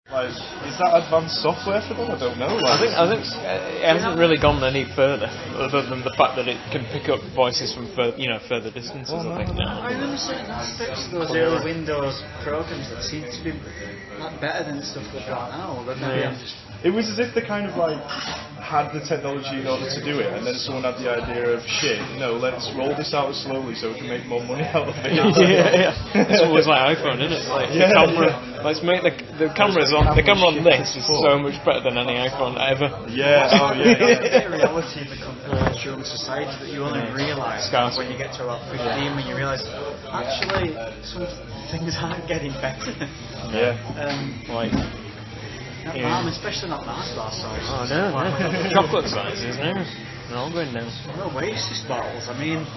Like, is that advanced software for them? I don't know. Like, I think it hasn't really gone any further, other than the fact that it can pick up voices from further distances. I think now. I remember certain aspects of those early Windows programs that seem to be better than stuff they've got now. But maybe I'm just. It was as if they kind of like had the technology in order to do it, and then someone had the idea of shit. No, let's roll this out slowly so we can make more money out of it. yeah. It's always like iPhone, isn't it? Like the camera. Let's make the camera on this is so much better than any iPhone ever. Yeah. Oh yeah. The reality becomes a consumer society that you only realise when you get to about 15, when you realise actually some things aren't getting better. Yeah. Like. Especially not Mars bar size. Oh no. Chocolate sizes, no. They're all going down. No, Oasis bottles. I mean,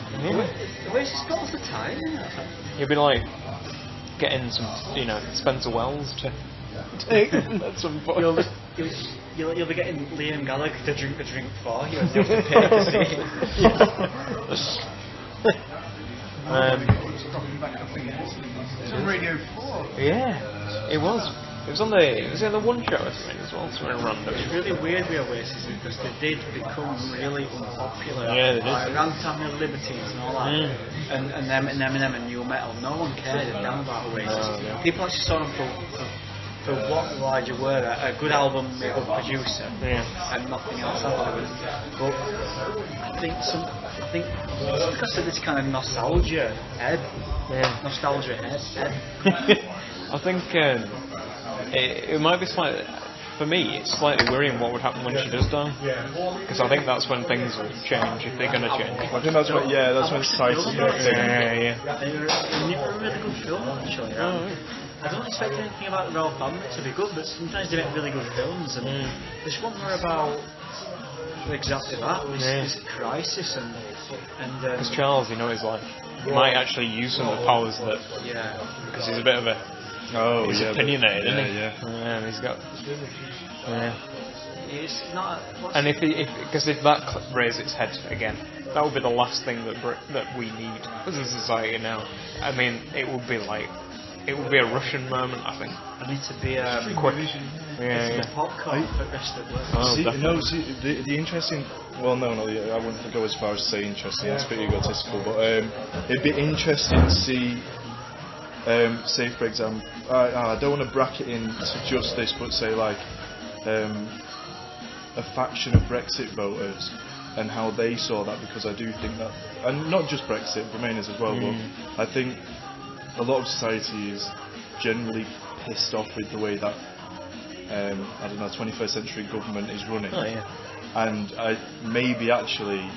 Oasis bottles are tiny. You'll be like getting some, Spencer Wells to take at some point. You'll be getting Liam Gallagher to drink the drink for you, and you have to pay to see It's on Radio 4. Yeah, it was. It was on the One Show or something as well, something random. It's really weird with Oasis because they did become really unpopular. Yeah, they did. Like Ragtime and Libertines and all that. And Eminem and New Metal. No one cared a damn about Oasis. Oh, yeah. People actually saw them for what Elijah were, a good album, a good producer, and nothing else afterwards. But I think it's because of this kind of nostalgia head. Nostalgia head. I think it might be slightly, for me, it's slightly worrying what would happen when she does die. Because I think that's when things will change, if they're going to change. I think that's when society's going to change. They're a really good film, actually. I don't expect anything about the royal family to be good, but sometimes they make really good films, and this one were about exactly that, this crisis, and because Charles, he's like, he might actually use some of the powers that, because he's a bit of a, he's opinionated, isn't he? Yeah, he's got, It's not. And if that raises its head again, that would be the last thing that we need as a society now. I mean, it would be a Russian moment, I think. I need to be quick. The popcorn for the rest of the the interesting. Well, no, I wouldn't go as far as say interesting. That's a bit egotistical, but it'd be interesting to see. Say, for example, I don't want to bracket into just this, but say like a faction of Brexit voters and how they saw that, because I do think that, and not just Brexit, Remainers as well, but I think a lot of society is generally pissed off with the way that 21st century government is running. And maybe actually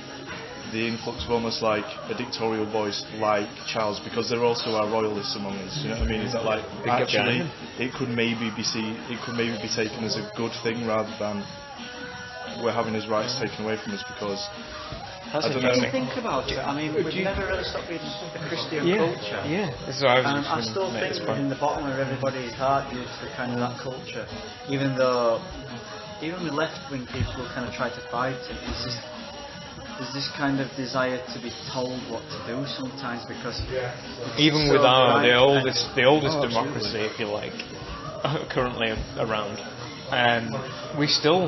the influx of almost like a dictatorial voice like Charles, because there also are royalists among us, you know what I mean? Is that like actually it could maybe be taken as a good thing rather than we're having his rights taken away from us because I don't know. Think about it. I mean, we've never really stopped being a Christian culture. And I still think in the bottom of everybody's heart is the kind of that culture, even with left-wing people who kind of try to fight it. There's this kind of desire to be told what to do sometimes, because even with the oldest democracy, if you like, currently around, they're still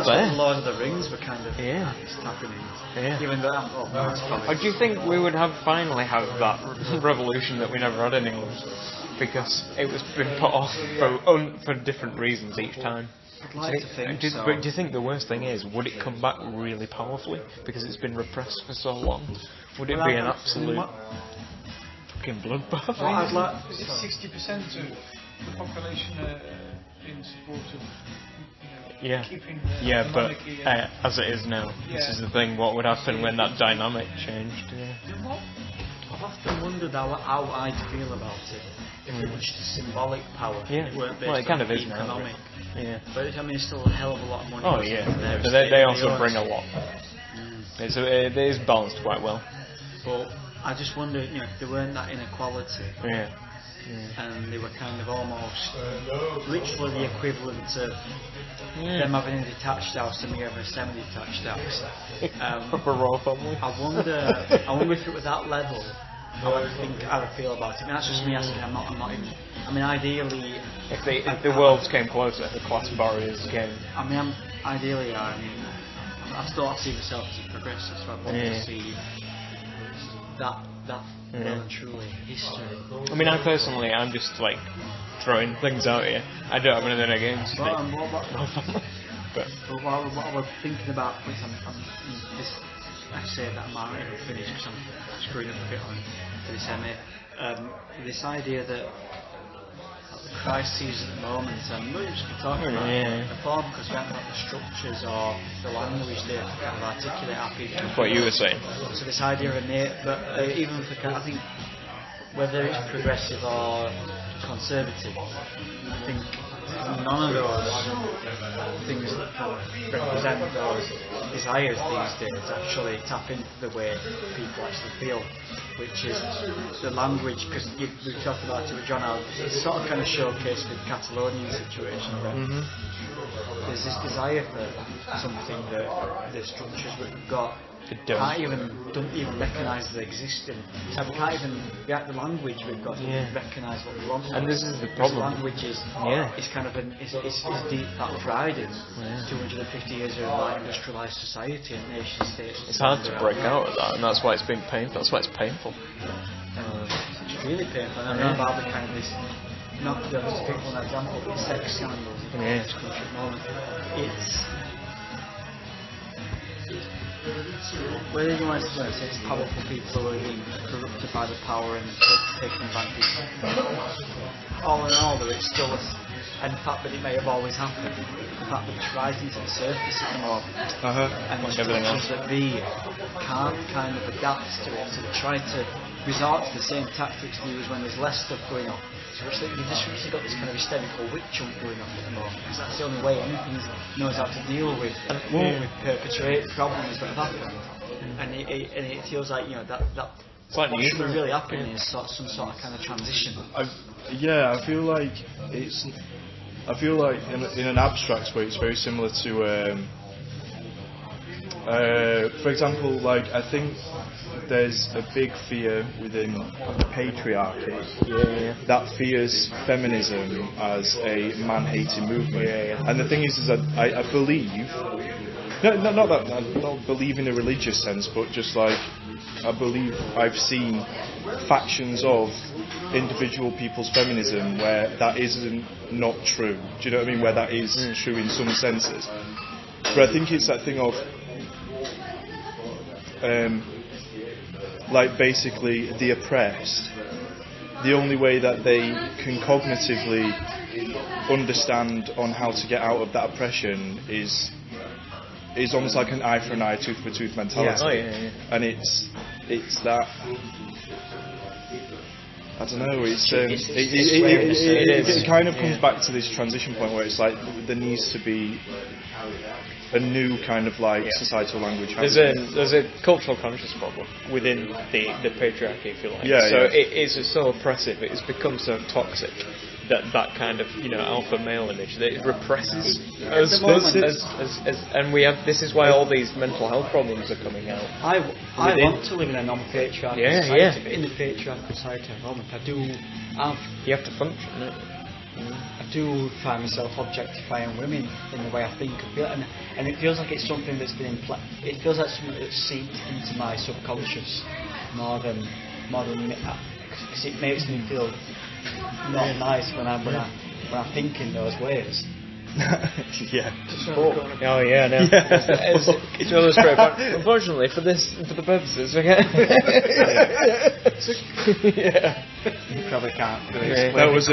there. Lord of the Rings were kind of happening. Even though do you think we would finally have that revolution that we never had in England, because it was been put off for different reasons each time? I'd like to think so. But do you think the worst thing is, would it come back really powerfully because it's been repressed for so long? Would it be an absolute fucking bloodbath? I'd like 60% of the population in support of keeping the monarchy. As it is now, this is the thing. What would happen when that dynamic changed? I've often wondered how I'd feel about it if it was just symbolic power. It weren't based it kind on of is economic. But I mean, it's still a hell of a lot of money. But they also bring a lot. It is balanced quite well. But I just wonder, if there weren't that inequality. And they were kind of almost literally the equivalent of them having a detached house and me having a semi-detached house. Proper royal family. I wonder if it was that level, how I feel about it. I mean, that's just me asking. I'm not even. I mean, ideally, if the worlds came closer, the class barriers came. I mean, ideally, I mean, I see myself as a progressive, so I'd want to see that well and truly history. I mean, I'm just like throwing things out here. I don't have anything against it. But what I was thinking about, which I say that I'm not even finished because I'm screwing up a bit on this MA. This idea that the crises at the moment, and we're just talking about the form because we haven't got the structures or the language there to kind of articulate our people. That's what you were saying. So this idea of innate, but even for I think whether it's progressive or conservative, I think none of those things that can represent those desires these days actually tap into the way people actually feel, which is the language, because we've talked about it with John, it's sort of kind of showcased with the Catalonian situation where there's this desire for something that the structures we've got don't even recognise they exist in. So we can't even get the language we've got to recognise what we want. And this is the problem. Language is kind of it's deep that pride in 250 years of like industrialised society and nation states. It's hard to break out of that, and that's why it's been painful. That's why it's painful. It's really painful. And I know about the kind of this. Not just to pick one example, but sex scandals in this country at the moment. Whether you want to say it's powerful people who are being corrupted by the power and taking advantage. All in all, though, it's still and the fact that it may have always happened, the fact that it's rising to the surface at the moment, and like everything else, that they can't kind of adapt to it, so they try to resort to the same tactics they use when there's less stuff going on. So you've just really got this kind of hysterical witch hunt going on at the moment, because that's the only way anything knows how to deal with perpetrate problems that have happened. And it feels like, you know, that what should be really happening is some sort of kind of transition. I feel like in an abstract way it's very similar to for example, like I think there's a big fear within patriarchy that fears feminism as a man-hating movement. And the thing is that I believe, not that I don't believe in a religious sense, but just like I believe I've seen factions of individual people's feminism where that isn't not true. Do you know what I mean? Where that is true in some senses. But I think it's that thing of like basically the oppressed, the only way that they can cognitively understand on how to get out of that oppression is almost like an eye for an eye, tooth for tooth mentality. And it's that, I don't know, it kind of comes back to this transition point where it's like there needs to be a new kind of like societal language. There's a cultural conscious problem within the patriarchy, if you like. It is so oppressive. It has become so toxic that kind of, you know, alpha male image that it represses us, and we have. This is why all these mental health problems are coming out. I want to live in a non-patriarchal society, but in the patriarchal society at the moment, you have to function. I do find myself objectifying women in the way I think and feel, and it feels like it's something that's been it feels like something that's seeped into my subconscious more than because it makes me feel not nice when I think in those ways. It's really straight. But unfortunately, for the purposes, okay. You probably can't. That was a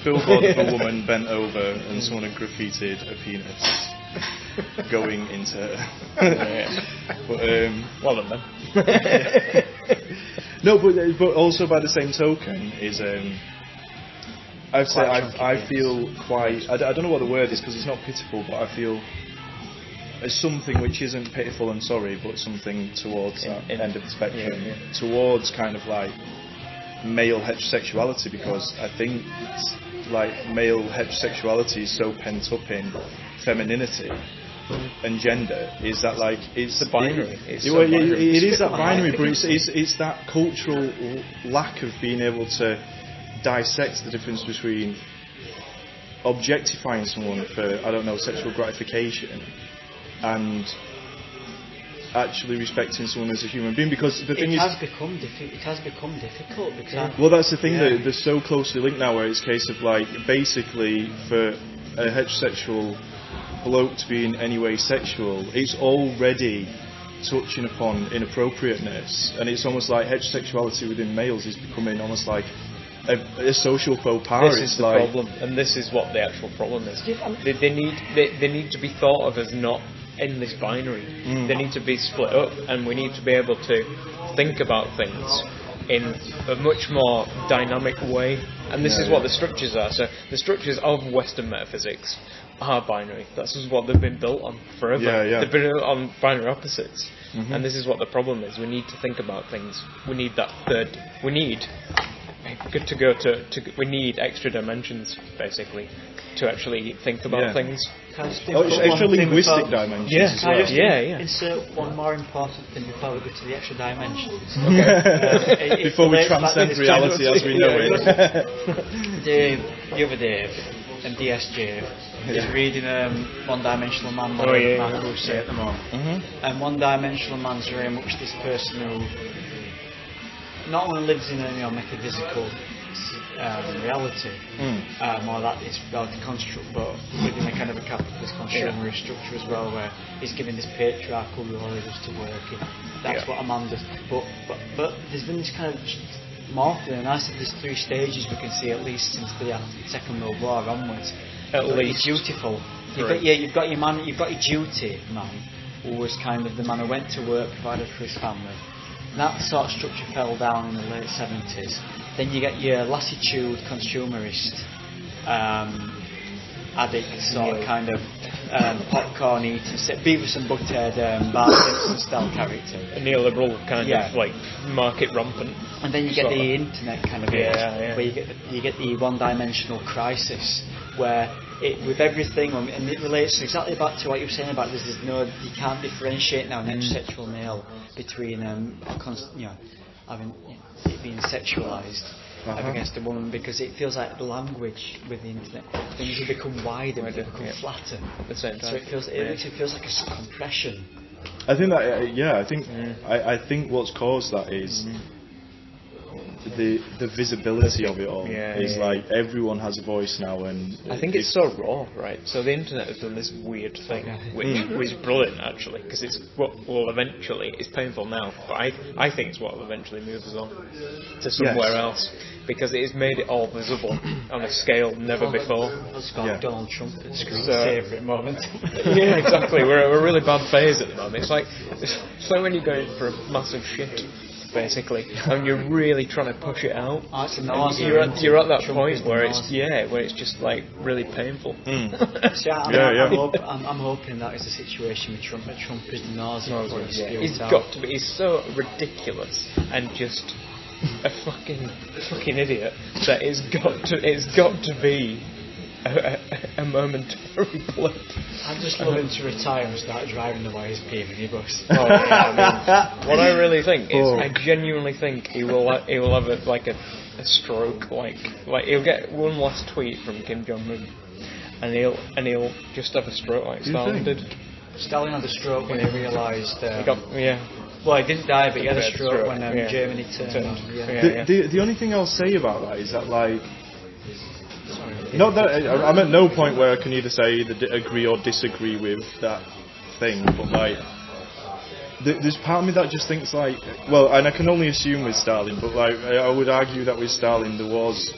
billboard of a woman bent over and someone had graffitied a penis going into. But well done, then. No, but also by the same token is I feel quite. I don't know what the word is because it's not pitiful, but I feel as something which isn't pitiful and sorry, but something towards that end of the spectrum, towards kind of like male heterosexuality, because I think like male heterosexuality is so pent up in femininity and gender is that like it's the binary. It is that binary, but it's that cultural lack of being able to dissect the difference between objectifying someone for, I don't know, sexual gratification and actually respecting someone as a human being, because the thing it has become difficult because well, that's the thing, that they're so closely linked now, where it's a case of like basically for a heterosexual bloke to be in any way sexual, it's already touching upon inappropriateness, and it's almost like heterosexuality within males is becoming almost like a social faux pas. This is the problem, and this is what the actual problem is. They need to be thought of as not in this binary. They need to be split up, and we need to be able to think about things in a much more dynamic way. And this is what the structures are. So the structures of Western metaphysics are binary. That's just what they've been built on forever. They've been built on binary opposites. And this is what the problem is. We need to think about things. We need that third. We need we need extra dimensions, basically, to actually think about things. Extra linguistic dimensions. Insert one more important thing before we go to the extra dimensions. Before we transcend reality as we know it. The other day, DSJ is reading One Dimensional Man by Mark Rousseau at the moment. And One Dimensional Man's very much this person who not only lives in a metaphysical reality, or that is reality construct, but within a kind of a capitalist consumerist structure as well, where he's given this patriarchal role to work in. That's what a man does. But there's been this kind of morphing, and I said there's 3 stages we can see at least since the Second World War onwards. At least dutiful. You've got your man. You've got your duty man, who was kind of the man who went to work, provided for his family. That sort of structure fell down in the late 70s. Then you get your lassitude consumerist addict sort of kind of popcorn eating, Beavis and Butthead, Bart Simpson style character. A neoliberal kind of like market rampant. And then you get the internet kind of age, where you get the one-dimensional crisis, where with everything, and it relates exactly back to what you were saying about you can't differentiate now an heterosexual male between having it being sexualized against a woman, because it feels like the language with the internet, things have become wider, they become flatter at the same time. So it feels like a compression. I think that I think what's caused that is the visibility of it all. Like everyone has a voice now, and I think it's so raw, right? So the internet has done this weird thing, which is brilliant actually, because it's what will eventually, it's painful now, but I think it's what will eventually move us on to somewhere else, because it has made it all visible on a scale never before. Donald Trump at screensaver moment. Exactly. We're at a really bad phase at the moment. It's like when you're going for a massive shit, basically, and you're really trying to push it out. You're at that point where it's just like really painful. I'm hoping that is the situation with Trump. That Trump is nausea. He's got to be. He's so ridiculous and just a fucking idiot that it's got to be a momentary blip. I just want him to retire and start driving the YSP minibus. What I really think is, I genuinely think he will have a stroke, like he'll get one last tweet from Kim Jong-un, and he'll just have a stroke like Stalin did. Stalin had a stroke when he realised. Well, he didn't die, but he had a stroke when Germany turned. The only thing I'll say about that is that, like, not that I'm at no point where I can either say agree or disagree with that thing, but like, there's part of me that just thinks like, well, and I can only assume with Stalin, but like, I would argue that with Stalin there was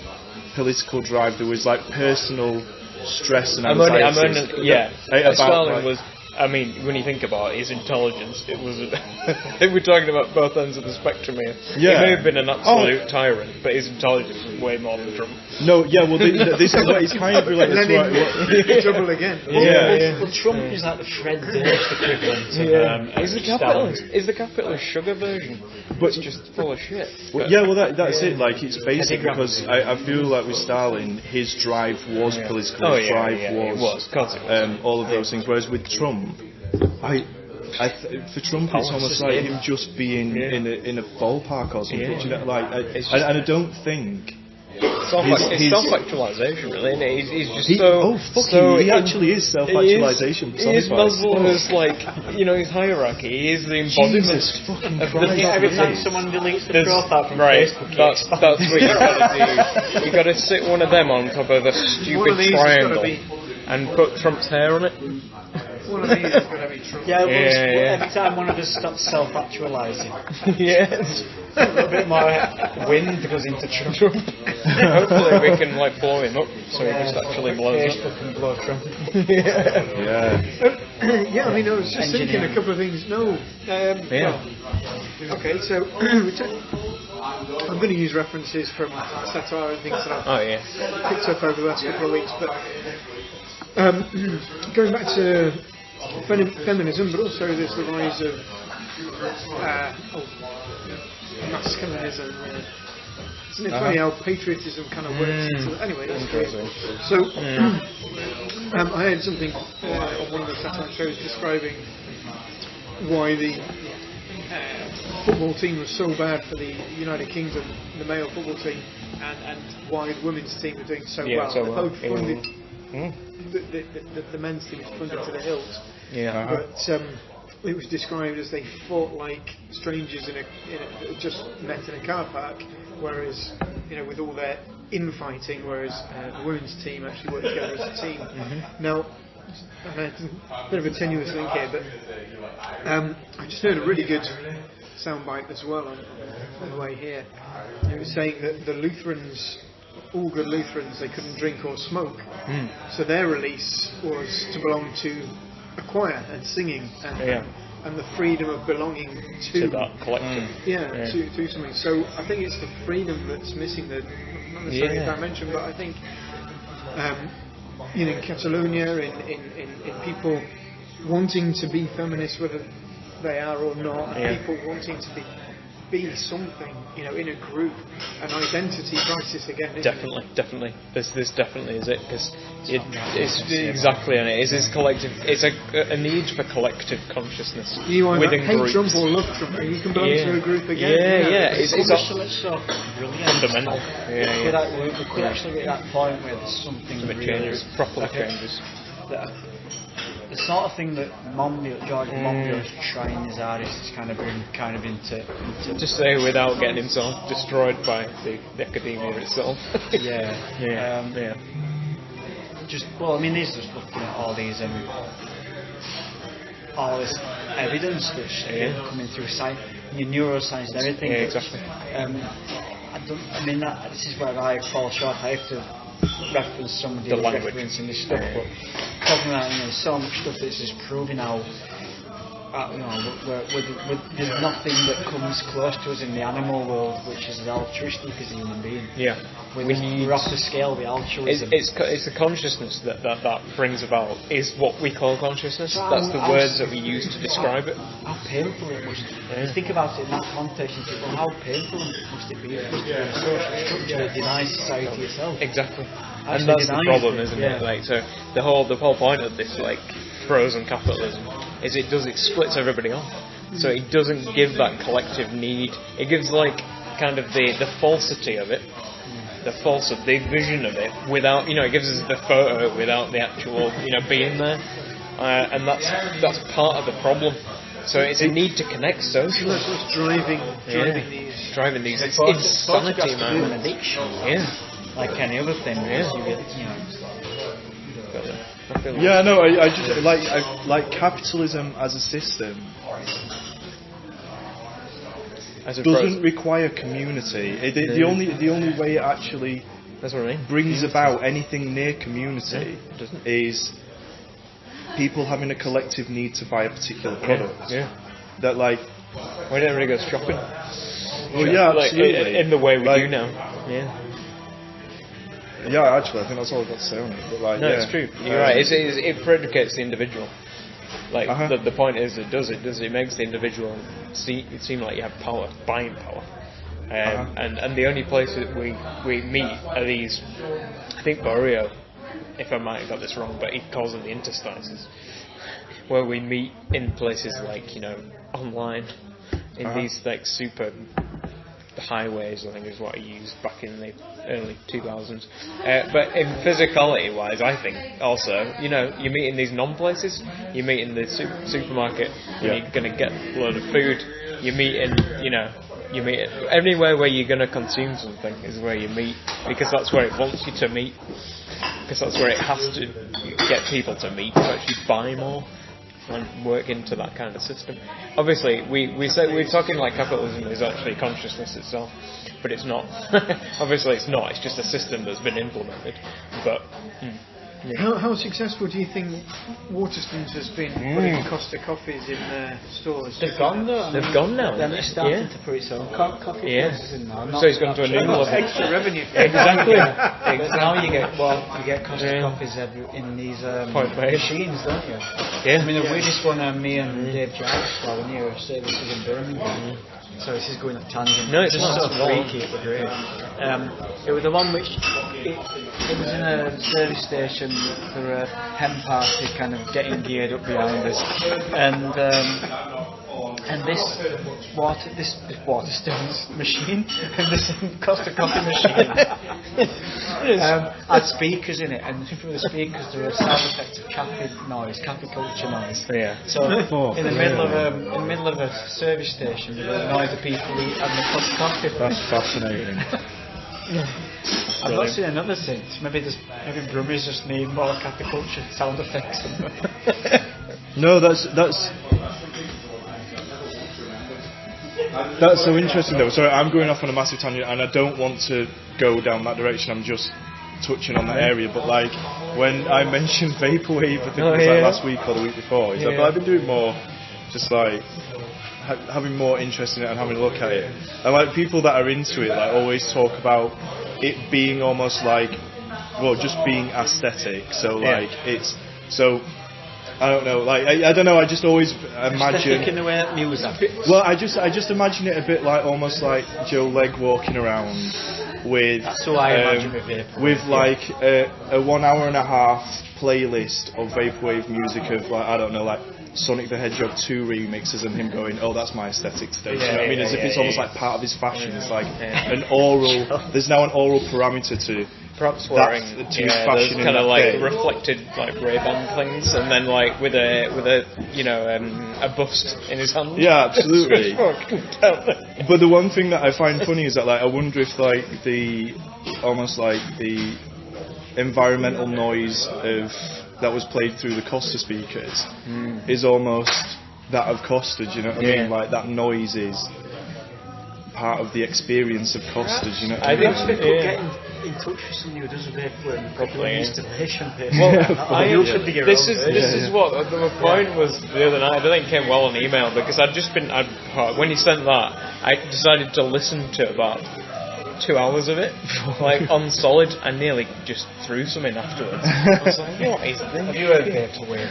political drive, there was like personal stress and anxiety. Stalin was. I mean, when you think about it, his intelligence, it was. I think we're talking about both ends of the spectrum here. He may have been an absolute tyrant, but his intelligence was way more than Trump. No, this is what he's kind of related to. Trouble again. Well, Trump is like the Fred Durst equivalent. He's the capitalist. He's the capitalist sugar version. But it's just full of shit. That's it. Like, it's basic because I feel like with Stalin, his drive was political. His drive was all of those things. Whereas with Trump, for Trump, it's almost like him just being in a ballpark or something. You know, like, and I don't think. It's self-actualization, really, isn't it? He's just he actually is self-actualization. He is Maslow's, like, his hierarchy. He is the embodiment of every time someone deletes the profile from Facebook, that's what you got to do. You got to sit one of them on top of a stupid triangle and put Trump's hair on it. One of these is going to be Trump. Every time one of us stops self-actualising. Yes. A little bit more wind goes into Trump. Hopefully we can blow him up so he just actually blows Facebook up. and blow Trump. I mean, I was just thinking a couple of things. Okay, so I'm going to use references from satire and things that I've picked up over the last couple of weeks, but going back to feminism, but also there's the rise of masculinism. Isn't it funny how patriotism kind of works into it? Anyway, that's great. So, I heard something on one of the satellite shows describing why the football team was so bad for the United Kingdom, the male football team, and why the women's team were doing so well. So well. Funded, the men's team was funded to the hilt. But it was described as they fought like strangers just met in a car park, whereas with all their infighting, whereas the women's team actually worked together as a team. Now, it's a bit of a tenuous link here, but I just heard a really good soundbite as well on the way here. It was saying that the Lutherans, all good Lutherans, they couldn't drink or smoke, so their release was to belong to a choir and singing and the freedom of belonging to that collective. To something. So I think it's the freedom that's missing, not necessarily dimension, but I think in Catalonia, in people wanting to be feminists, whether they are or not, and people wanting to be something, in a group, an identity crisis again. Definitely. This definitely is it, because it's exactly, and it is this collective. It's a need for collective consciousness within hate groups. Trump or love Trump, and you can belong to a group again. It's so brilliant. Fundamental. We could actually get that point where there's something really changes, properly changes. The sort of thing that George Monbiot is trying his hardest to kind of bring into just say without getting himself destroyed by the academia itself. He's just looking at all these all this evidence that's coming through science, neuroscience and everything. Exactly. This is where I fall short. I have to reference somebody referencing this stuff, but talking about so much stuff that's just proving how there's nothing that comes close to us in the animal world, which is altruistic as a human being. We're off the scale of the altruism. It's the consciousness that brings about is what we call consciousness. That's the words that we use to describe it. How painful it must be. You think about it in that context and think, well, how painful must it be? It must be a social structure that denies society itself. Exactly. And that's the problem, isn't it? Like, so the whole point of this, like, frozen capitalism is it splits everybody off. So it doesn't give that collective need. It gives like kind of the falsity of it, the vision of it without, it gives us the photo without the actual, being there, and that's part of the problem. So it's a need to connect socially. That's what's driving these. It's insanity, man. An addiction. Like any other thing. I just like capitalism as a system doesn't require community. The only way it actually brings about anything near community is people having a collective need to buy a particular product. That like, why don't everybody go shopping? Absolutely. In the way we do now. Actually, I think that's all I've got to say on it. But it's true. You're right. It predicates the individual. Like the point is, it makes the individual seem like you have power, buying power. And the only places we meet are these. I think Borio if I might have got this wrong, but he calls them the interstices, where we meet in places like, online, in these like super highways, I think is what he used back in the early 2000s. But in physicality wise, I think also, you meet in these non-places, you meet in the supermarket, you're going to get a load of food, you meet in, you meet anywhere where you're going to consume something is where you meet, because that's where it wants you to meet, because that's where it has to get people to meet, to actually buy more and work into that kind of system. Obviously, we're talking like capitalism is actually consciousness itself, but it's not. Obviously, it's not. It's just a system that's been implemented. But how successful do you think Waterstones has been putting Costa coffees in their stores? They've gone though. They've gone now. Then they're starting to put its own coffee places in now. So it's gone to a new level. Extra revenue. Exactly. Now you get Costa coffees in these machines, don't you? Yeah. I mean, the weirdest one me and Dave Jarvis got when you were services in Birmingham. So this is going off tangent. No, it's just not. so freaky, but great. It was the one which it was in a service station for a hen party, kind of getting geared up behind us, and this Waterstones machine and this Costa coffee machine had speakers in it, and through the speakers there were sound effects of cafe culture noise. Yeah. So in the middle of a service station, there were noise of people having a cup of coffee. That's fascinating. I've not seen another since. Maybe Brummies just need more cafe culture sound effects. No, that's so interesting though. Sorry, I'm going off on a massive tangent, and I don't want to go down that direction. I'm just touching on that area. But like when I mentioned vaporwave, I think it was like last week or the week before. He's like, but I've been doing more, just like having more interest in it and having a look at it. And like people that are into it, like always talk about it being almost like, well, just being aesthetic. So like it's so. I don't know, like I don't know. I just always imagine in the way that music. Well, I just imagine it a bit like almost like Joe Legg walking around with with like a 1 hour and a half playlist of vaporwave music of like I don't know, like Sonic the Hedgehog 2 remixes and him going, oh, that's my aesthetic state. You know what I mean? As if it's almost like part of his fashion. It's like an oral. There's now an oral parameter to. Perhaps wearing those kind of like reflected like Ray-Ban things, and then like with a a bust in his hand. Yeah, absolutely. But the one thing that I find funny is that like I wonder if like the almost like the environmental noise that was played through the Costa speakers is almost that of Costa. Do you know what I mean? Like that noise is part of the experience of Costa. Do you know what I mean? I think getting in touch with somebody who does a vaporwave and probably installation paper. This is what the point was the other night. I don't think it came well on email because when you sent that, I decided to listen to about 2 hours of it, like on solid. I nearly just threw some in afterwards. I was like, what is this? Have you heard vaporwave?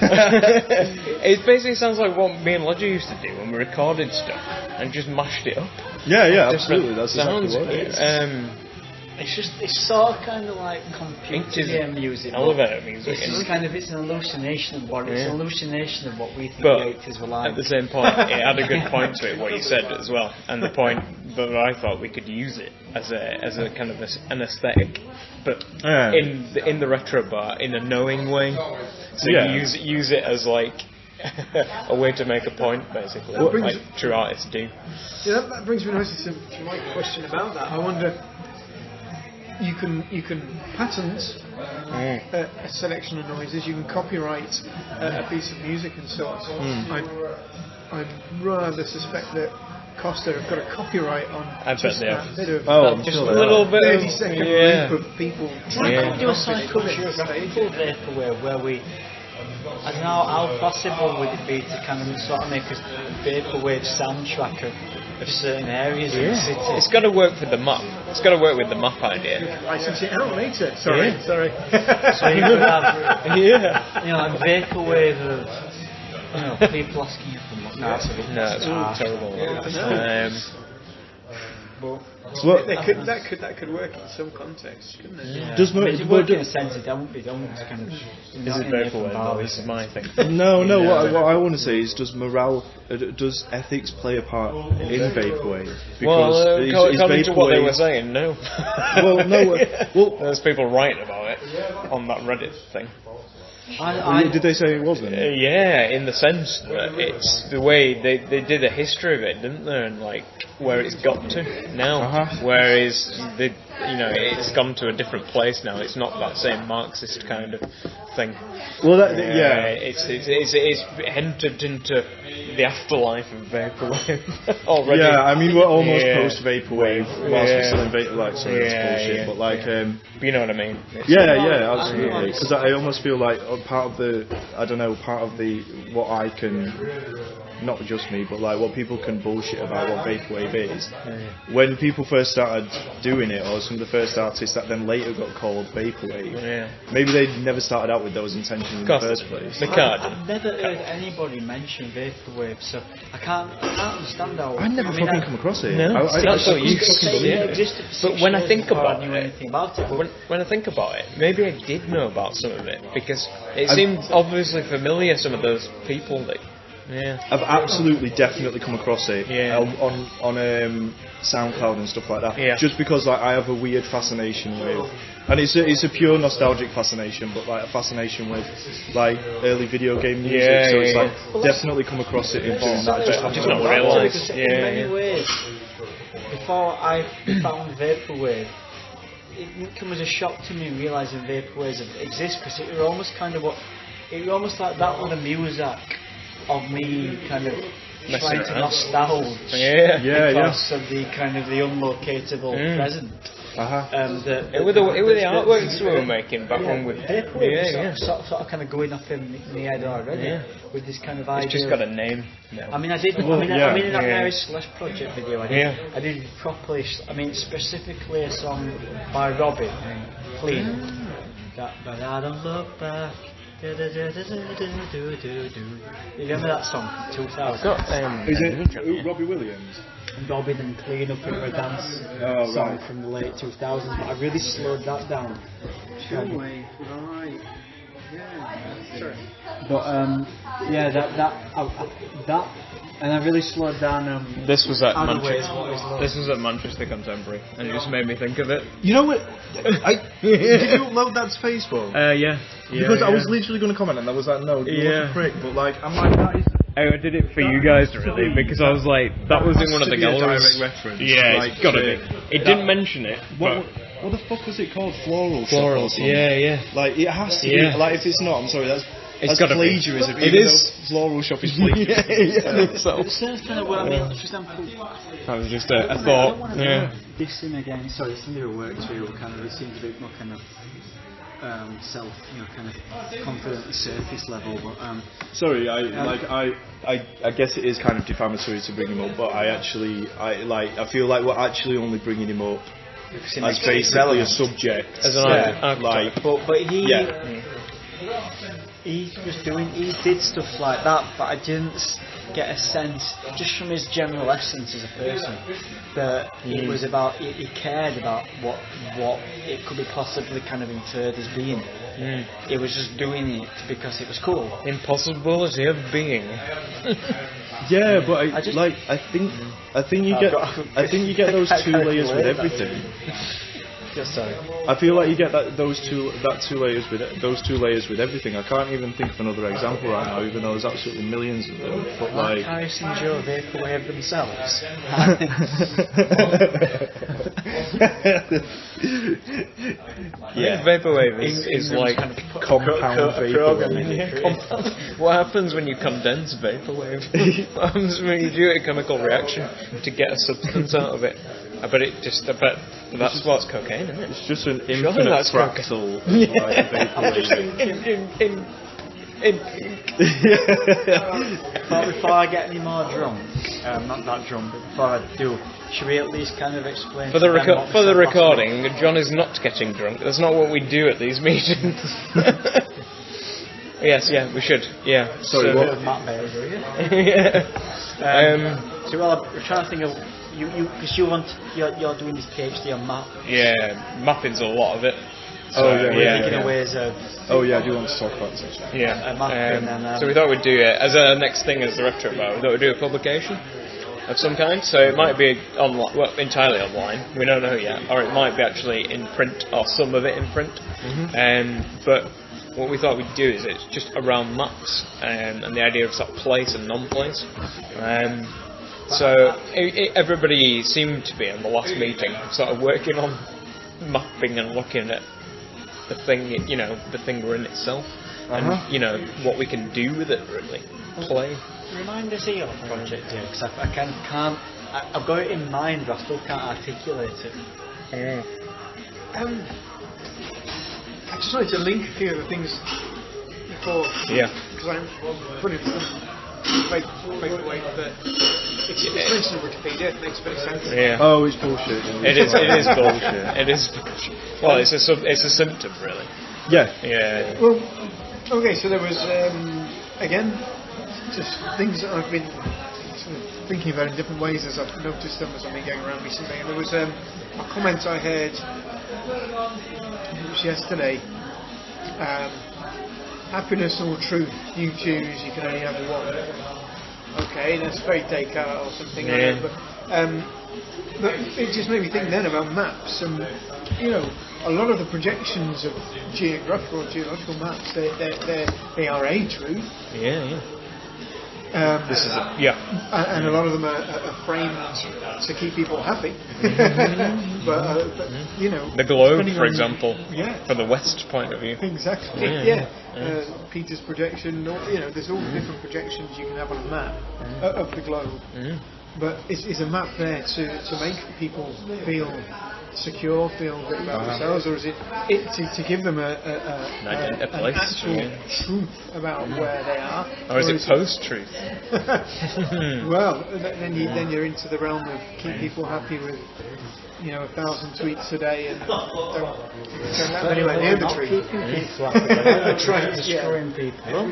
It basically sounds like what me and Lodger used to do when we recorded stuff and just mashed it up. Yeah, absolutely. That's exactly what it is. It's sort of kind of like computer music. Elevator music. It's an hallucination of what it's an hallucination of what we think but the 80s were like. At the same point, it had a good point to it, what you said as well. And the point that I thought we could use it as a kind of an aesthetic, but in the retro bar in a knowing way. So you use it as like a way to make a point, basically, like true artists do. Yeah, that brings me nicely to my question about that. I wonder. You can patent a selection of noises. You can copyright a piece of music and so on. I rather suspect that Costa have got a copyright on just that bit of just a little bit 30-second loop of people. Try and do a psychographical vaporwave where we. I don't know how possible would it be to kind of sort of make a vaporwave soundtrack of certain areas in the city. It's got to work with the map. It's got to work with the map idea. License it out later. Sorry. So you could have, a vaporwave of people asking you for money. No, it's terrible. But that could work in some context, couldn't it? Yeah. Does it work in a sense? It don't kind of. Is it vaporwave? This is my thing. No. What I want to say is, does ethics play a part in vaporwave? Because according to what they were saying, no. Well, there's people writing about it on that Reddit thing. Did they say it wasn't? Yeah, in the sense that it's the way they did a history of it, didn't they? And like where it's got to now. Whereas it's gone to a different place now. It's not that same Marxist kind of thing. Well, it's entered into the afterlife of vaporwave already. Yeah, I mean we're almost post vaporwave whilst we're still in vaporwave. Sorry, that's bullshit. But like, you know what I mean? Absolutely. Because I almost feel like part of the what I can, not just me, but like what people can bullshit about what vaporwave is. When people first started doing it, or some of the first artists that then later got called vaporwave, maybe they never started out with those intentions in the first place. I've never heard anybody mention vaporwave, so I can't understand how. I never fucking come across it. No, that's what you fucking believe it. But when I think about it, maybe I did know about some of it because it seemed obviously familiar. Some of those people that. Yeah. I've definitely come across it on SoundCloud and stuff like that. Yeah. Just because like I have a weird fascination with, and it's a pure nostalgic fascination, but like a fascination with like early video game music. So it's like definitely come across it in doing that. Just not realised. In many ways, before I found vaporwave, it didn't come as a shock to me realising vaporwaves exist because it was almost like that on the Muzak. Of me kind of trying to nostalgia because of the kind of the unlocatable present. With the artworks we were making back when with sort of kind of going up in the head already with this kind of idea. It's just got a name. No. I mean, I did. I mean, in that Mary Celeste project video, I did properly. I mean, specifically a song by Robin, Clean. But I don't look back. You remember that song from 2000? Is it Robbie Williams? Robin and Clean Up in a Dance song from the late 2000s, but I really slowed that down. But that and I really slowed down. This was at Manchester. This was at Manchester Contemporary, and it just made me think of it. You know what? Did you upload that to Facebook? Yeah. Because I was literally going to comment, and I was like, no, you're a prick. But like, I'm like, that is. I did it for you guys, really, because I was like, that was in one of the galleries. Direct reference. Yeah, it's gotta be. It didn't mention it. What the fuck was it called? Florals. Yeah. Like it has to be. Like if it's not, I'm sorry. That's plagiarism. It is. Floral shop is plagiarism. So. It sounds kind of what I mean. For example, that was just a thought. This thing again. Sorry, it's something we work through. Kind of, it seems a bit more kind of. Self, kind of confident at the surface level, but sorry, I guess it is kind of defamatory to bring him up, but I feel like we're actually only bringing him up as basically a subject, as an archetype. But he did stuff like that, but I didn't get a sense, just from his general essence as a person, that it was about, he cared about what it could be possibly kind of inferred as being. He was just doing it because it was cool. Impossibility of being. Yeah, but I think you get those two layers with everything. Sorry. I feel like you get those two layers with everything. I can't even think of another example right now, even though there's absolutely millions of them. But like Harris and Joe vaporwave themselves. Vaporwave is like compound vaporwave. What happens when you condense vaporwave? What happens when you do a chemical reaction to get a substance out of it? I bet that's what's cocaine, isn't it? It's just an infinite fractal Before I get any more drunk, not that drunk, but before I do, should we at least kind of explain for the recording? John is not getting drunk. That's not what we do at these meetings. Yes, we should. Yeah. Sorry, what? Matt Bailey, yeah. So we're trying to think of because you're doing this PhD on map. Yeah, mapping's a lot of it. So ways of. Oh yeah, I do want to talk about this actually. Yeah. Mapping so we thought we'd do it as a next thing as the retro bar. We thought we'd do a publication of some kind. So it might be online, well, entirely online. We don't know yet, or it might be actually in print, or some of it in print. But what we thought we'd do is it's just around maps and the idea of sort of place and non-place. So everybody seemed to be in the last meeting sort of working on mapping and looking at the thing, the thing we're in itself, and what we can do with it, really. Play. Remind us of your project here, because I can't. I've got it in mind, but I still can't articulate it. I just wanted to link a few of the things before. Yeah. Because I'm putting some fake weight, but it's mentioned in Wikipedia. It makes a bit of sense. Yeah. Oh, it's bullshit. It is bullshit. It is bullshit. Well, it's a symptom, really. Yeah. Yeah. Well, okay. So there was again just things that I've been sort of thinking about in different ways as I've noticed them as I've been going around recently. And there was a comment I heard. It was yesterday. Happiness or truth, you choose. You can only have one. Okay, that's very Descartes or something. Yeah. But it just made me think then about maps, and a lot of the projections of geographical maps, they are a truth. Yeah. This is and a lot of them are framed to keep people happy. but the globe, for example, from the West point of view. Exactly. Peter's projection. There's all the different projections you can have on a map of the globe. But is a map there to make people feel secure, feel good about themselves, or is it to give them an actual truth about where they are, or is it post-truth? Well, then you're into the realm of keep people happy with 1,000 tweets a day and don't that anywhere near the truth. Destroying people.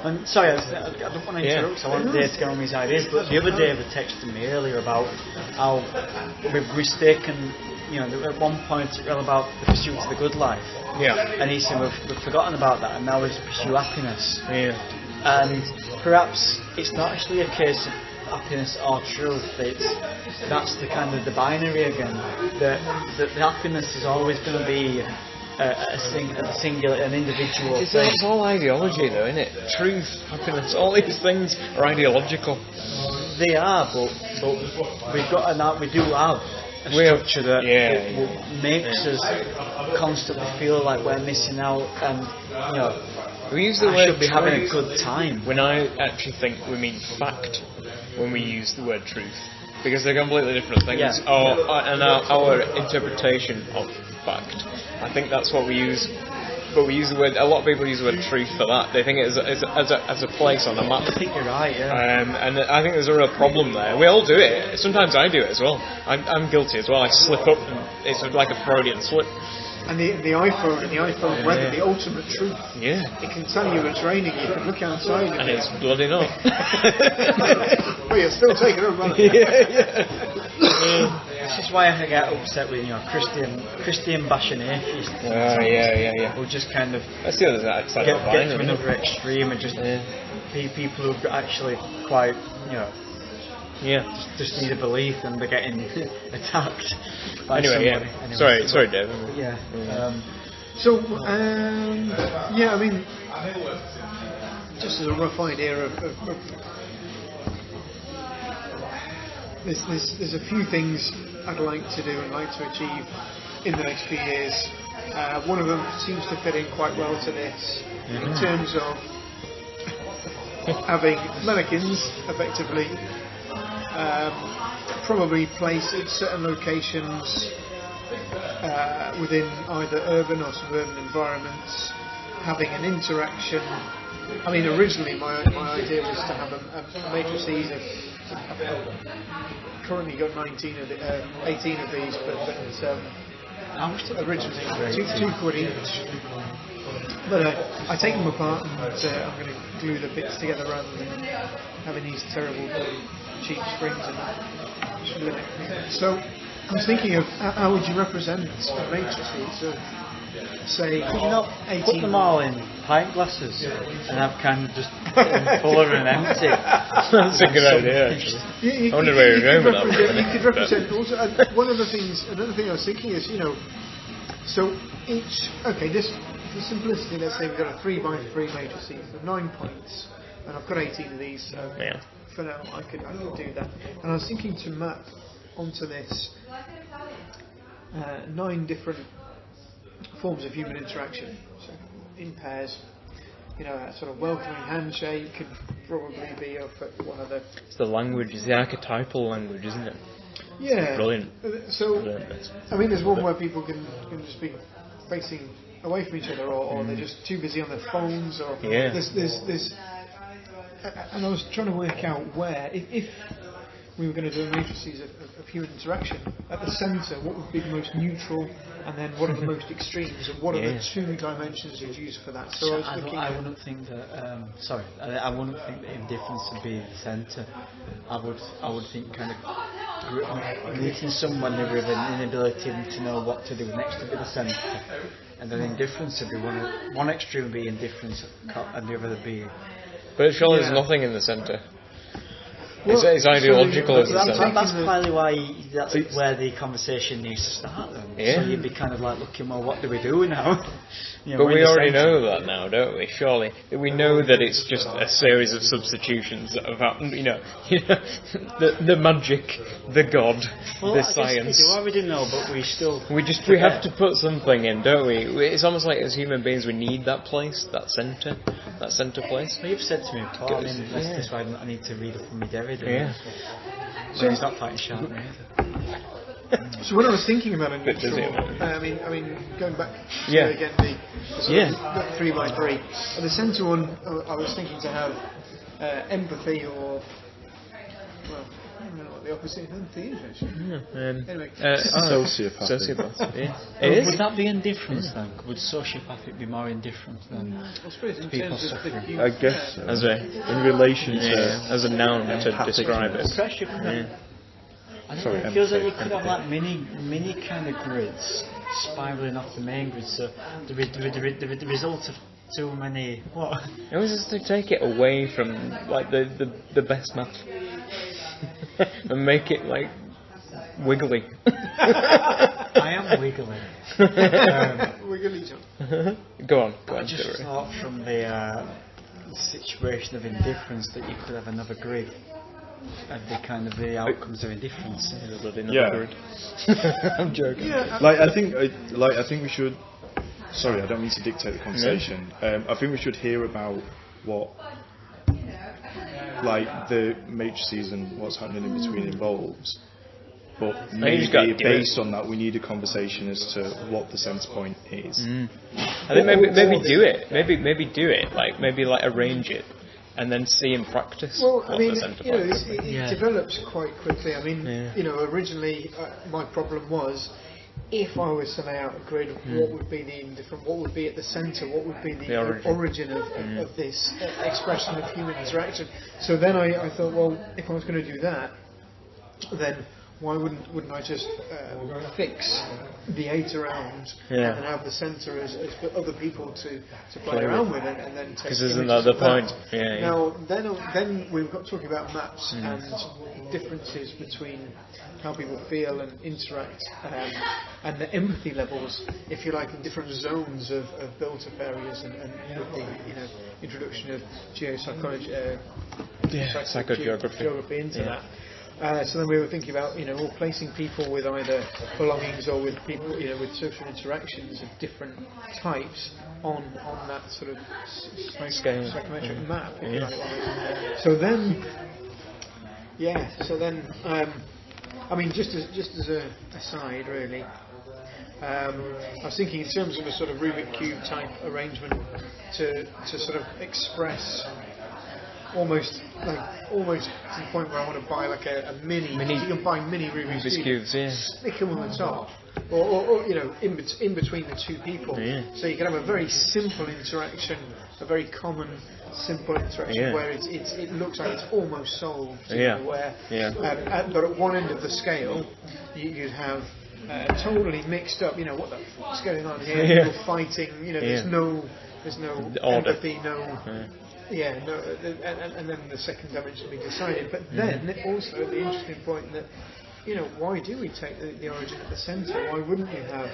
And sorry, I don't want to interrupt. I want Dave to get on his ideas. But the other David texted me earlier about how we've mistaken. At one point it was all about the pursuit of the good life. Yeah. And he said we've forgotten about that, and now we pursue happiness. Yeah. And perhaps it's not actually a case of happiness or truth. That's the kind of the binary again. That the happiness is always going to be a singular, an individual. It's all ideology, though, isn't it? Truth, happiness, all these things are ideological. They are, but we do have a structure that makes us constantly feel like we're missing out, and we use the word should be having a good time. When I actually think we mean fact when we use the word truth, because they're completely different things. Yeah. And our interpretation of fact, I think that's what we use. But we use the word. A lot of people use the word truth for that. They think it as a place on a map. I think you're right. Yeah. And I think there's a real problem there. We all do it. Sometimes I do it as well. I'm guilty as well. I slip up, and it's like a Freudian slip. And the iPhone weather, the ultimate truth. Yeah. It can tell you it's raining. You can look outside, and it's bloody not. But you're still taking it running. This is why I get upset with Christian bashing atheists. Who just kind of get to another extreme and just people who are actually quite just need a belief and they're getting attacked by somebody. Anyway, sorry Dave. I mean, just as a rough idea of there's a few things I'd like to do and like to achieve in the next few years. One of them seems to fit in quite well to this in terms of having mannequins effectively probably placed at certain locations within either urban or suburban environments, having an interaction. I mean, originally my idea was to have a matrices of. I've currently got 18 of these, but originally £2 each. But I take them apart and I'm going to glue the bits together rather than having these terrible cheap springs and actually. So I was thinking of how would you represent matrices of, say, could you not put them all in pint glasses and have kind of just fuller and empty? That's a good idea, actually. I wonder where you're going with that. You could represent also another thing I was thinking is, so each, this for simplicity, let's say we've got a 3x3 matrices of 9 points, and I've got 18 of these, so for now I could do that. And I was thinking to map onto this 9 different forms of human interaction, so in pairs. A sort of welcoming handshake could probably be one of the. It's the language, it's the archetypal language, isn't it? Yeah. Brilliant. So, there's one where people can just be facing away from each other, or they're just too busy on their phones, or there's. And I was trying to work out where, if we were going to do a matrices of human interaction, at the centre, what would be the most neutral, and then what are the most extremes, and what are the 2 dimensions you'd use for that? So I wouldn't think that. I wouldn't think that indifference would be the centre. I would think kind of meeting someone with an inability to know what to do next to be the centre, and then indifference would be one extreme would be indifference, and the other would be. But surely there's nothing in the centre. It's ideological as the centre. That's probably where the conversation needs to start then. So you'd be kind of like looking, well, what do we do now? But we already know that now, don't we? Surely we know that it's just a series of substitutions that have happened. The magic, the god, the science. We do already know, but we have to put something in, don't we? It's almost like as human beings we need that place, that centre place. Well, you've said to me before. That's why I need to read it from my David. So he's not fighting sharp either. So when I was thinking about a neutral, going back to again the 3x3, the centre one, I was thinking to have empathy, or I don't know what the opposite of empathy is actually. Anyway, sociopath. Would that be indifference then? Would sociopathic be more indifferent than people suffering? I guess so. In relation to as a noun to describe it. It feels like you could have like mini kind of grids spiraling off the main grid, so the result of too many what? It was just to take it away from like the best math and make it like wiggly. I am wiggly. Wiggly jump. Go on. I just thought from the situation of indifference that you could have another grid. And the outcomes of indifference. I'm joking. I think we should. Sorry, I don't mean to dictate the conversation. I think we should hear about what, the matrices and what's happening in between involves. But maybe based on that, we need a conversation as to what the sense point is. I think maybe do it. Maybe do it. Maybe arrange it. And then see in practice. Well, it develops quite quickly. Originally my problem was, if I was to lay out a grid, what would be the indifferent, what would be at the centre, what would be the origin of this expression of human interaction. So then I thought, well, if I was going to do that, then why wouldn't I just fix the 8 around and have the centre as for other people to play around with and then take. Because isn't that the point? Now then we've got talking about maps and differences between how people feel and interact, and the empathy levels, if you like, in different zones of built-up areas, and with the introduction of geopsychology, psychogeography into that. So then we were thinking about, placing people with either belongings or with people, with social interactions of different types on that sort of psychometric map, if you like. So then, just as a aside, really, I was thinking in terms of a sort of Rubik cube type arrangement to sort of express almost to the point where I want to buy like a mini. You can buy mini Rubik's cubes, stick them on the top, or in between the two people, so you can have a very simple interaction, a very common simple interaction where it looks like it's almost solved. But at one end of the scale, you'd have totally mixed up. What the fuck's going on here? People fighting. There's no empathy, and then the second damage to be decided. But then also the interesting point that why do we take the origin at the centre? Why wouldn't you have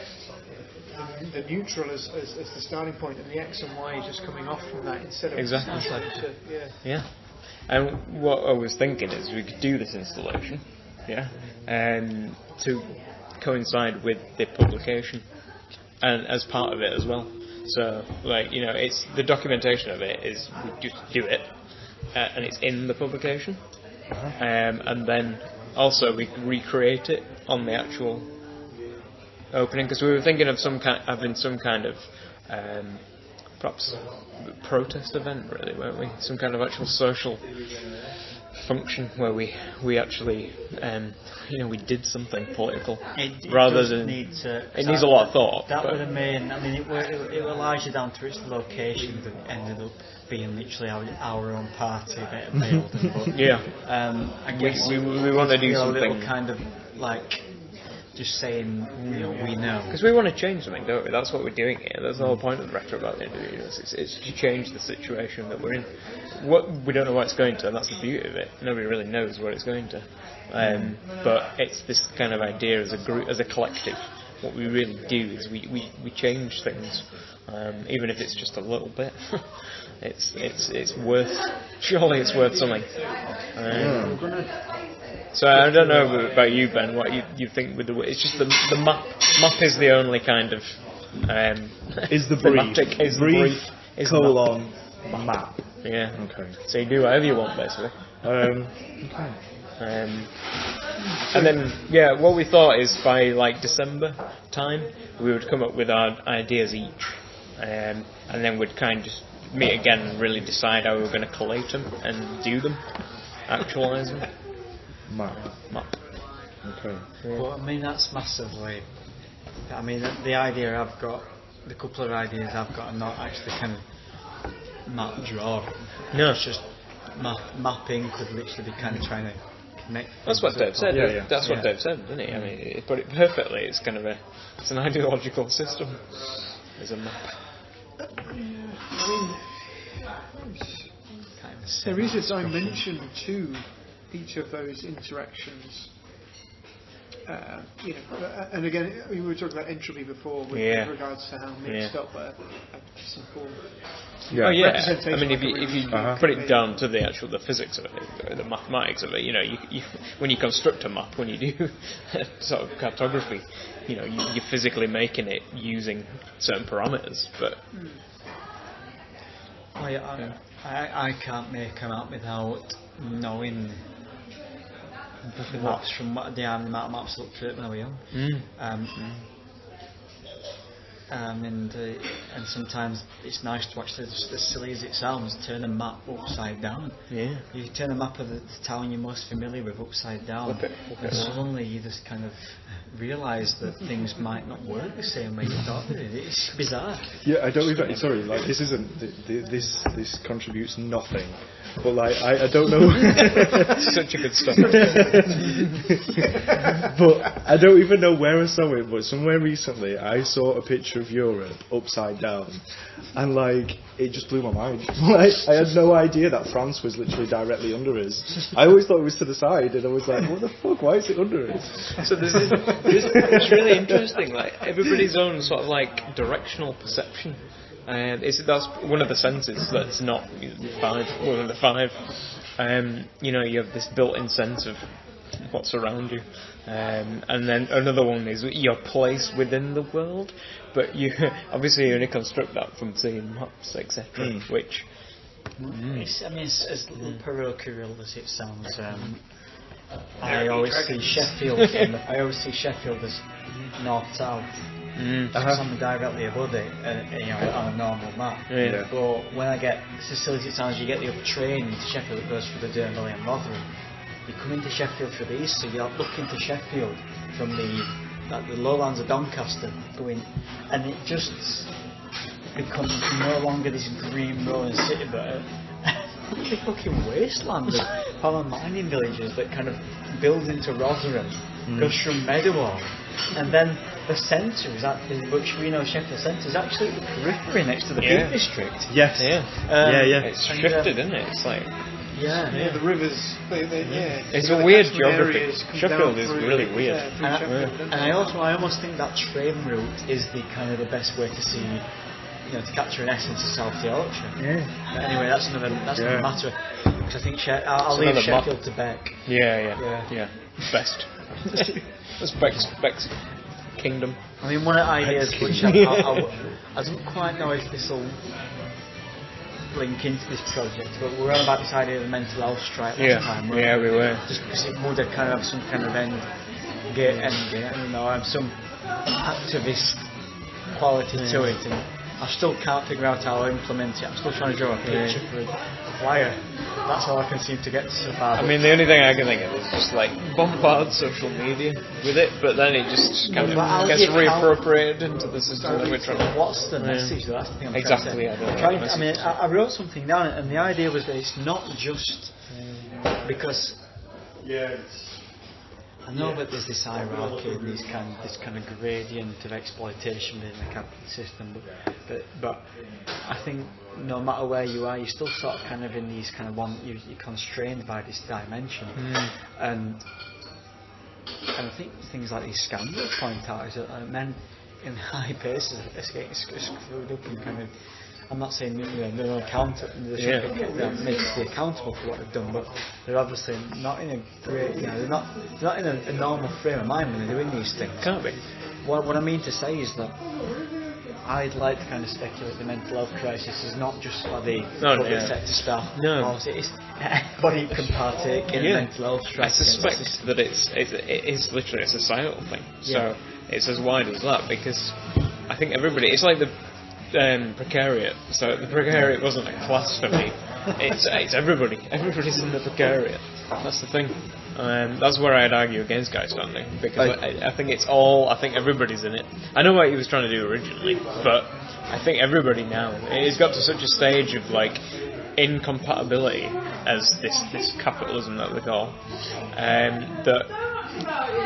the neutral as the starting point and the X and Y just coming off from that instead of And what I was thinking is we could do this installation, and to coincide with the publication, and as part of it as well. So, it's the documentation of it is we just do it, and it's in the publication, and then also we recreate it on the actual opening, because we were thinking of having some kind of perhaps protest event, really, weren't we? Some kind of actual social function where we actually we did something political rather than it needs a lot of thought. That would have made. I mean, it were largely down to its location that it ended up being literally our own party that failed. But, I guess we want to do something a little kind of like just saying, we know. Because we want to change something, don't we? That's what we're doing here. That's the whole point of the retro about the individuals. It's to change the situation that we're in. We don't know what it's going to, and that's the beauty of it. Nobody really knows what it's going to. But it's this kind of idea as a group, as a collective. What we really do is we change things, even if it's just a little bit. It's worth. Surely it's worth something. So I don't know about you, Ben. What you think with it's just the map. Map is the only kind of is the brief is colon map. Yeah. Okay. So you do whatever you want, basically. Okay. And then what we thought is by like December time we would come up with our ideas each, and then we'd kind of just meet again and really decide how we were going to collate them and do them, actualise them. Map. Okay. Well, I mean, that's massively. I mean, the idea I've got, the couple of ideas I've got, are not actually kind of map drawing. No, it's just mapping. Could literally be kind of trying to connect. That's what Dave said. That's what Dave said, didn't he? I mean, he put it perfectly. It's kind of it's an ideological system. It's a map. There is a dimension to each of those interactions, and again, we were talking about entropy before with regards to how mixed up a simple representation. I mean, if you put it down to the physics of it, the mathematics of it, you when you construct a map, when you do sort of cartography, you're physically making it using certain parameters, but. I can't make a map without knowing the maps from what the map maps looked at when I was young. And sometimes it's nice to actually, just as silly as it sounds, turn a map upside down. Yeah. You turn a map of the town you're most familiar with upside down, and suddenly you just kind of realise that things might not work the same way you thought they did. It's bizarre. Yeah, I don't even. Sorry, like this isn't. This contributes nothing. But like I don't know. Such a good stuff. But I don't even know where I saw it. But somewhere recently, I saw a picture of Europe upside down, and like it just blew my mind. Like I had no idea that France was literally directly under us. I always thought it was to the side, and I was like, what the fuck? Why is it under us? So it's really interesting. Like everybody's own sort of like directional perception. That's one of the senses that's not one of the five. You have this built-in sense of what's around you, and then another one is your place within the world. But you obviously only construct that from seeing maps, etc. Which, it's as parochial as it sounds. I always see Sheffield. I always see Sheffield as north-south. because I'm directly above it, on a normal map. Yeah. But when I get facility times, you get the train to Sheffield that goes through the Dearnley and Rotherham. You come into Sheffield for the east, so you're looking to Sheffield from the lowlands of Doncaster going, and it just becomes no longer this green rolling city, but a fucking wasteland of power mining villages that kind of builds into Rotherham, goes through Meadowall, and then the centre is actually, which we know Sheffield Centre is actually the periphery next to the Peak District. Yes. It's shifted, isn't it? It's like the rivers. It's a weird geography. Sheffield is really weird. And I almost think that train route is the kind of the best way to see, to capture an essence of South Yorkshire. But anyway, that's another matter. Because I think I'll leave Sheffield to Beck. Yeah. Best. That's Beck's kingdom. I mean, one of the ideas which I don't quite know if this will link into this project, but we were on about this idea of the mental health strike last time. We were. Just because it would kind of have some kind of end game, I don't know, have some activist quality to it, and I still can't figure out how to implement it. I'm still trying to draw a picture for a flyer. That's all I can seem to get so far. I mean, the only thing I can think of is just like bombard social media with it, but then it just kind of gets reappropriated into the system that we're trying to. What's the message? That's the thing I'm exactly. I wrote something down, and the idea was that it's not just because. I know that there's this hierarchy and this kind of gradient of exploitation within the capital system, but I think no matter where you are, you're still sort of kind of in these kind of you're constrained by this dimension, and I think things like these scandals point out is that men in high places are getting screwed up and kind of. I'm not saying they're accountable. They should be made to be accountable for what they've done, but they're obviously not in a great. They're not in a normal frame of mind when they're doing these things. Can't be. What I mean to say is that I'd like to kind of speculate the mental health crisis is not just for the public sector staff. No, it's everybody can partake in mental health crisis. I suspect that it is literally a societal thing. So it's as wide as that, because I think everybody. It's like the precariat. So the precariat wasn't a class for me. It's everybody. Everybody's in the precariat. That's the thing. That's where I'd argue against guy standing, because I think it's all. I think everybody's in it. I know what he was trying to do originally, but I think everybody now. It's got to such a stage of like incompatibility as this capitalism that we call, that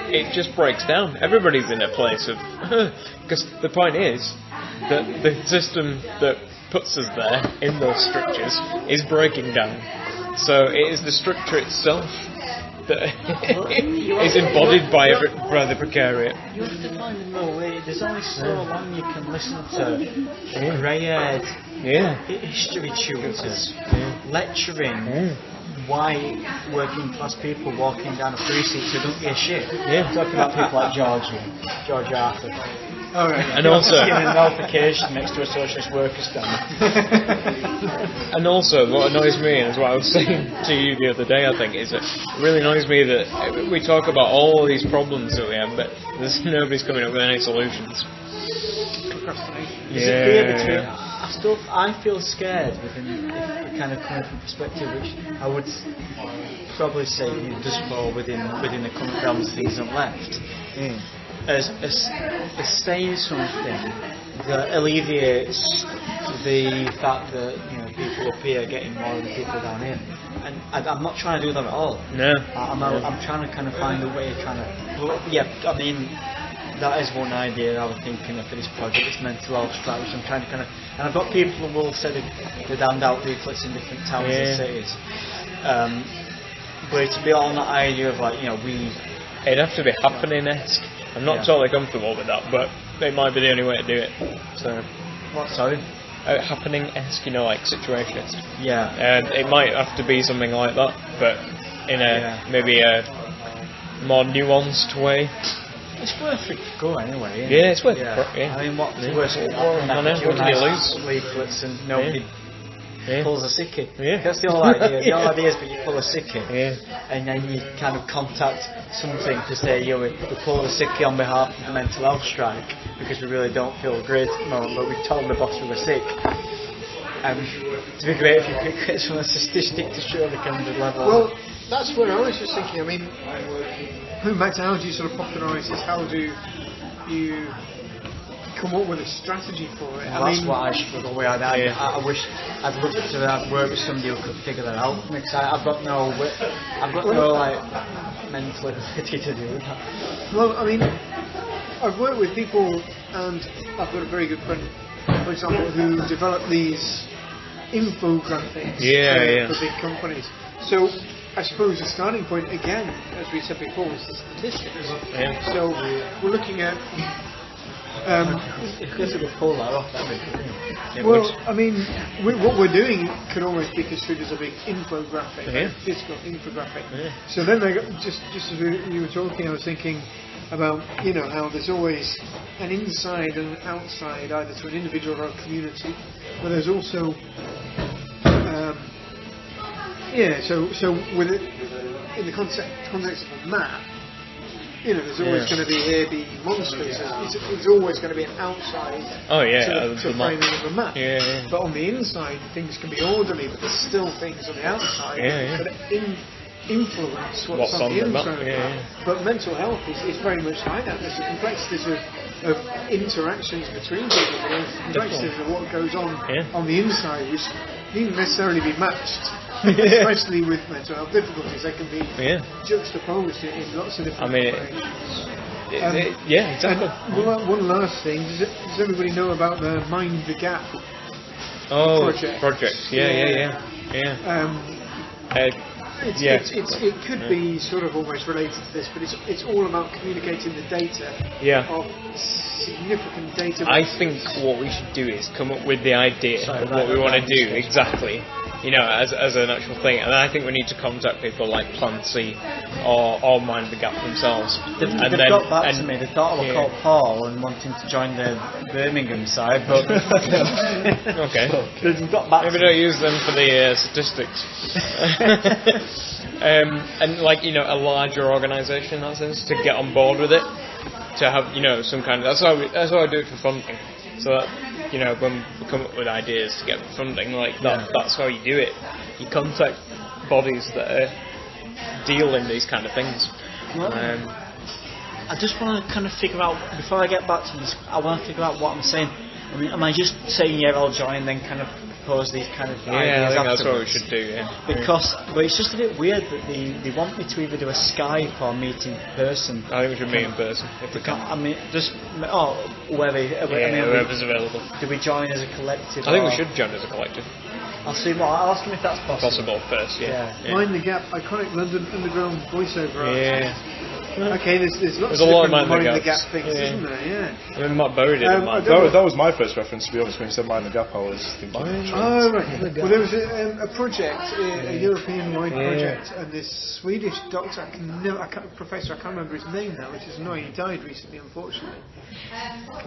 it just breaks down. Everybody's in a place of because the point is that the system that puts us there in those structures is breaking down. So it is the structure itself that is embodied by the precariat. You have to find a middle way. There's only so long you can listen to grey-haired history tutors lecturing white working class people walking down a precinct who don't give a shit. Talking about people like George Arthur. And also giving nullification next to a socialist workers' stand. And also, what annoys me, and what I was saying to you the other day, I think, is that it really annoys me that we talk about all these problems that we have, but nobody's coming up with any solutions. I feel scared within the kind of current perspective, which I would probably say does fall within the current realms of things that left. As saying something that alleviates the fact that people up here are getting more than people down here, and I'm not trying to do that at all. No, I'm trying to kind of find a way of trying to. I mean, that is one idea I was thinking of for this project. It's mental health strategy. I'm trying to kind of, and I've got people who will say the damned out leaflets in different towns and cities. But to be on that idea of it'd have to be happening-esque. I'm not totally comfortable with that, but it might be the only way to do it. So, what? Sorry. Happening-esque, like situationist. Yeah. It might have to be something like that, but in maybe a more nuanced way. It's worth it to go anyway. Yeah, it's worth it. I mean, what's the worst thing that can happen? What can you lose? Leaflets and nobody pulls a sickie. That's the whole idea. The whole idea is that you pull a sickie, and then you kind of contact something to say, we pull a sickie on behalf of the mental health strike because we really don't feel great at the moment, but we told the boss we were sick. To be great if you could get some statistic to show the kind of level. Well, that's where I was just thinking. I mean, going back to how do you sort of popularise this? How do you come up with a strategy for it? Well, that's what I struggle with. I wish I'd love to have worked with somebody who could figure that out. Because I've got no like mental ability to do that. Well, I mean, I've worked with people, and I've got a very good friend, for example, who developed these infographics for big companies. So I suppose the starting point, again, as we said before, is the statistics. So we're looking at. If we could pull that off, that'd be good. Well, I mean, what we're doing could almost be construed as a big infographic, a physical infographic. So then, just as you were talking, I was thinking about how there's always an inside and an outside, either to an individual or a community, but there's also so with it, in the context of a map, there's always going to be here be monsters. It's always going to be an outside to framing of a map. But on the inside, things can be orderly, but there's still things on the outside that influence what's on the inside. But mental health is very much like that. There's the complexities of interactions between people. There's the complexities of what goes on the inside, which needn't necessarily be matched. Especially with mental health difficulties, they can be juxtaposed in lots of different ways. Exactly. One last thing, does everybody know about the Mind the Gap project? It could be sort of almost related to this, but it's all about communicating the data of significant data. I think what we should do is come up with the idea of what we want to do exactly, as an actual thing, and I think we need to contact people like Plan C or Mind the Gap themselves. They've got back to me. They thought I was called Paul and wanting to join the Birmingham side, but okay. They've got back. Maybe don't use them for the statistics. And a larger organisation in that sense to get on board with it, to have some kind of that's how I do it for funding. So that when we come up with ideas to get funding like that, that's how you do it. You contact bodies that are dealing these kind of things. I just want to kind of figure out, before I get back to this, I want to figure out what I'm saying. I mean, am I just saying I'll join and then kind of propose these kind of ideas? I think that's what we should do. But it's just a bit weird that they want me to either do a Skype or meet in person. I think we should meet in person if we can. I mean, whoever's available. Do we join as a collective? I think we should join as a collective. I'll ask him if that's possible. First, Mind the Gap, iconic London Underground voiceover artist. Okay, there's lots of lot different Mind the Gap things, isn't there? I mean, Matt buried it in mine. That was my first reference, to be honest. When you said Mind the Gap, I was thinking. Oh, right. Well, there was a project, a European-wide project, and this Swedish doctor, professor, I can't remember his name now, which is annoying. He died recently, unfortunately.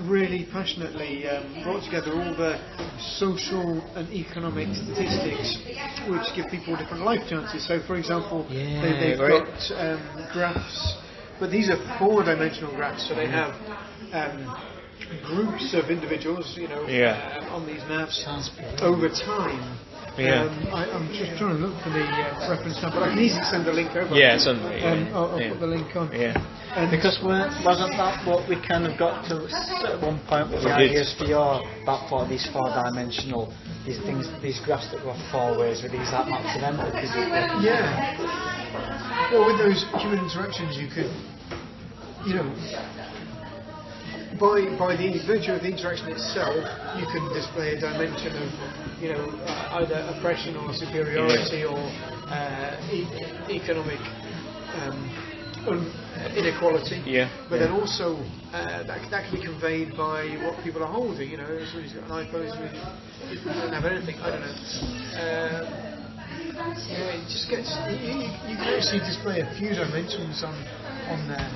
Really passionately brought together all the social and economic statistics which give people different life chances. So, for example, they've got graphs. But these are 4-dimensional graphs, so they have groups of individuals, on these maps over time. I'm just trying to look for the reference now, but I can easily send the link over. I'll put the link on. Because wasn't that what we kind of got to at one point with the ideas for these 4-dimensional, these graphs that go 4 ways with these maps of them? Well, with those human interactions, you could, by the virtue of the interaction itself, you can display a dimension of, either oppression or superiority or economic inequality. But then also that can be conveyed by what people are holding. Somebody's got an iPhone, somebody doesn't have anything. I don't know. It just gets. You can actually display a few dimensions on there.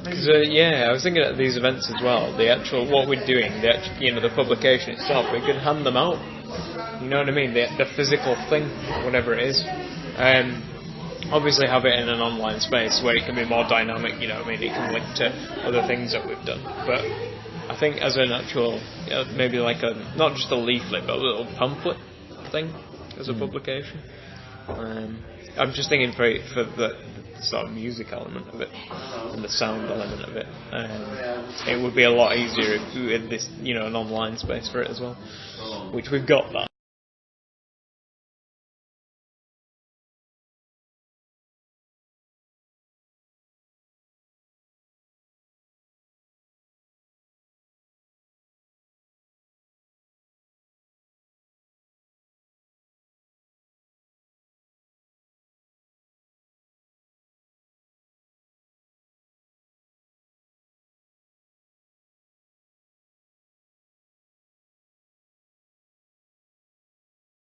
I was thinking at these events as well. The actual what we're doing, the publication itself, we could hand them out. You know what I mean? The physical thing, whatever it is. Obviously have it in an online space where it can be more dynamic, you know what I mean? It can link to other things that we've done. But I think as an actual, maybe like not just a leaflet, but a little pamphlet thing as a publication. I'm just thinking for the sort of music element of it and the sound element of it. It would be a lot easier if we had this, an online space for it as well, which we've got that.